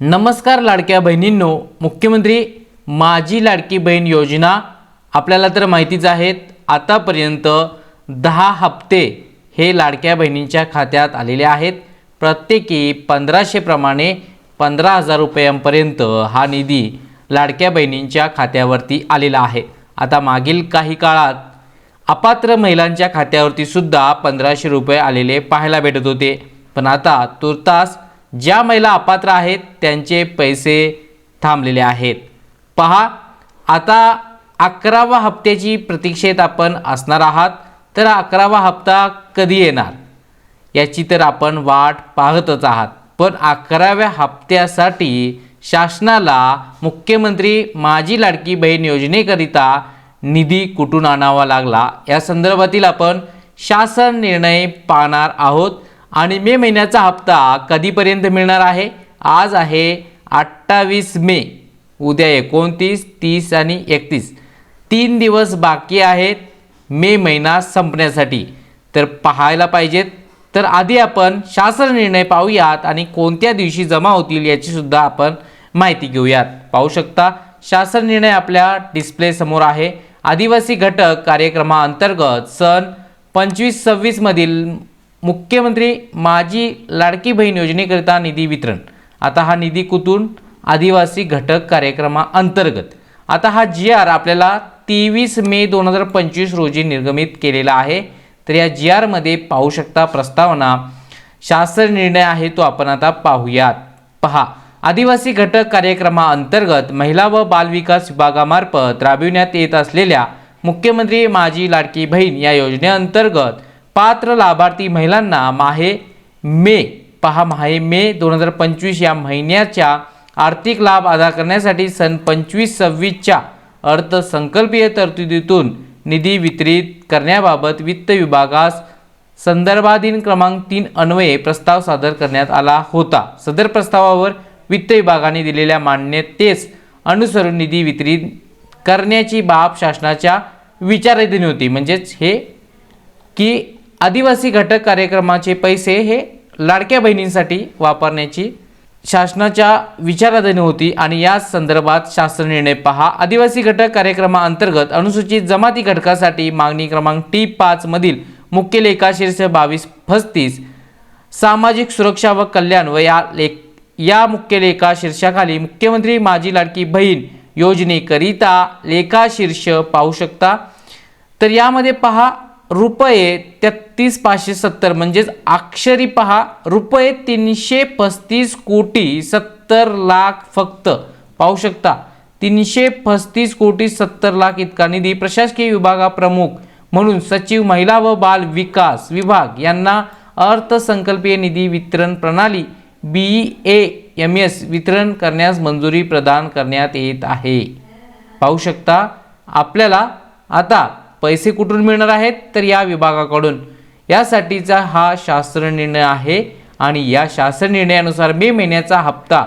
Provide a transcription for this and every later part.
नमस्कार लाडक्या बहिणींनो, मुख्यमंत्री माझी लाडकी बहीण योजना आपल्याला तर माहितीच आहेत। आतापर्यंत 10 हप्ते हे लाडक्या बहिणींच्या खात्यात आलेले आहेत। प्रत्येकी 1500 प्रमाणे 15,000 रुपयांपर्यंत हा निधी लाडक्या बहिणींच्या खात्यावरती आलेला आहे। आता मागील काही काळात अपात्र महिलांच्या खात्यावरती सुद्धा 1500 रुपये आलेले पाहायला भेटत होते, पण आता तुर्तास ज्या महिला अपात्र आहेत त्यांचे पैसे थांबलेले आहेत। पहा, आता 11व्या हप्त्याची प्रतीक्षेत आपण असणार आहात। तर 11वा हप्ता कधी येणार याची तर आपण वाट पाहतच आहात, पण 11व्या हप्त्यासाठी शासनाला मुख्यमंत्री माझी लाडकी बहीण योजनेकरिता निधी कुठून आणावा लागला या संदर्भातील आपण शासन निर्णय पाहणार आहोत। आणि मे महिन्याचा हप्ता कधीपर्यंत मिळणार आहे? आज आहे 28 मे, उद्या 29, 30 आणि 31, 3 दिवस बाकी आहेत मे महिना संपण्यासाठी। तर पाहायला पाहिजेत। तर आधी आपण शासन निर्णय पाहूयात आणि कोणत्या दिवशी जमा होतील याची सुद्धा आपण माहिती घेऊयात। पाहू शकता शासन निर्णय आपल्या डिस्प्ले समोर आहे। आदिवासी घटक कार्यक्रमाअंतर्गत सन 25-26 मधील मुख्यमंत्री माझी लाडकी बहीण योजनेकरिता निधी वितरण। आता हा निधी कुठून? आदिवासी घटक कार्यक्रमाअंतर्गत। आता हा GR आपल्याला 23 मे 2025 रोजी निर्गमित केलेला आहे। तर या GR मध्ये पाहू शकता प्रस्तावना शासन निर्णय आहे तो आपण आता पाहूयात। पहा, आदिवासी घटक कार्यक्रमाअंतर्गत महिला व बालविकास विभागामार्फत राबविण्यात येत असलेल्या मुख्यमंत्री माझी लाडकी बहीण या योजनेअंतर्गत पात्र लाभार्थी महिलांना माहे मे 2025 या महिन्याच्या आर्थिक लाभ अदा करण्यासाठी सन 25-26च्या अर्थसंकल्पीय तरतुदीतून निधी वितरित करण्याबाबत वित्त विभागास संदर्भाधीन क्रमांक 3 अन्वये प्रस्ताव सादर करण्यात आला होता। सदर प्रस्तावावर वित्त विभागाने दिलेल्या मान्यतेस अनुसरून निधी वितरित करण्याची बाब शासनाच्या विचाराधीन होती। म्हणजेच हे की आदिवासी घटक कार्यक्रमाचे पैसे हे लाडक्या बहिणींसाठी वापरण्याची शासनाच्या विचाराधीन होती आणि या संदर्भात शासन निर्णय पहा। आदिवासी घटक कार्यक्रमाअंतर्गत अनुसूचित जमाती घटकासाठी मागणी क्रमांक T5 मधील मुख्य लेखा शीर्ष 2235 सामाजिक सुरक्षा व कल्याण व या मुख्य लेखा शीर्षाखाली मुख्यमंत्री माझी लाडकी बहीण योजनेकरिता लेखा शीर्ष पाहू शकता। तर यामध्ये पहा रुपये 33,570 म्हणजेच अक्षरी पहा रुपये 335 कोटी 70 लाख फक्त पाहू शकता। 335 कोटी 70 लाख इतका निधी प्रशासकीय विभागाप्रमुख म्हणून सचिव महिला व बाल विकास विभाग यांना अर्थसंकल्पीय निधी वितरण प्रणाली BEAMS वितरण करण्यास मंजुरी प्रदान करण्यात येत आहे। पाहू शकता आपल्याला आता पैसे कुठून मिळणार आहेत? तर या विभागाकडून। यासाठीचा हा शासन निर्णय आहे आणि या शासन निर्णयानुसार मे महिन्याचा हप्ता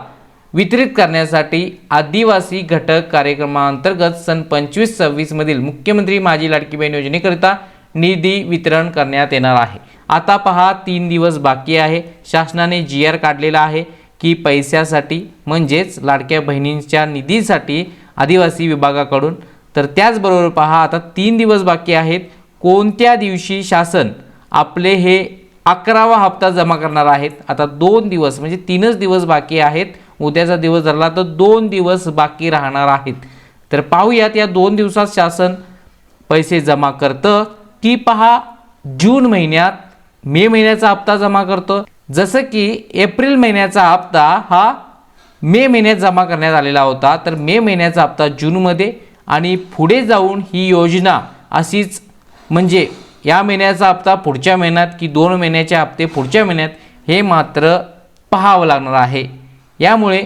वितरित करण्यासाठी आदिवासी घटक कार्यक्रमाअंतर्गत सन 25-26 मधील मुख्यमंत्री माझी लाडकी बहीण योजनेकरिता निधी वितरण करण्यात येणार आहे। आता पहा 3 दिवस बाकी आहे। शासनाने GR काढलेला आहे की पैशासाठी म्हणजेच लाडक्या बहिणींच्या निधीसाठी आदिवासी विभागाकडून। तर त्याचबरोबर पहा आता 3 दिवस बाकी आहेत। कोणत्या दिवशी शासन आपले हे 11वा हप्ता जमा करणार आहेत? आता 2 दिवस म्हणजे 3च दिवस बाकी आहेत। उद्याचा दिवस धरला तर 2 दिवस बाकी राहणार आहेत। तर पाहूयात या 2 दिवसात शासन पैसे जमा करतं की पहा जून महिन्यात मे महिन्याचा हप्ता जमा करतो। जसं की एप्रिल महिन्याचा हप्ता हा मे महिन्यात जमा करण्यात आलेला होता, तर मे महिन्याचा हप्ता जूनमध्ये आणि पुढे जाऊन ही योजना अशीच म्हणजे या महिन्याचा हप्ता पुढच्या महिन्यात की 2 महिन्याचे हप्ते पुढच्या महिन्यात हे मात्र पाहावं लागणार आहे। यामुळे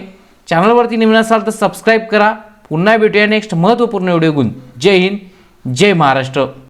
चॅनलवरती नवीन असाल तर सबस्क्राईब करा। पुन्हा भेटूया नेक्स्ट महत्त्वपूर्ण व्हिडिओ घेऊन। जय हिंद, जय महाराष्ट्र।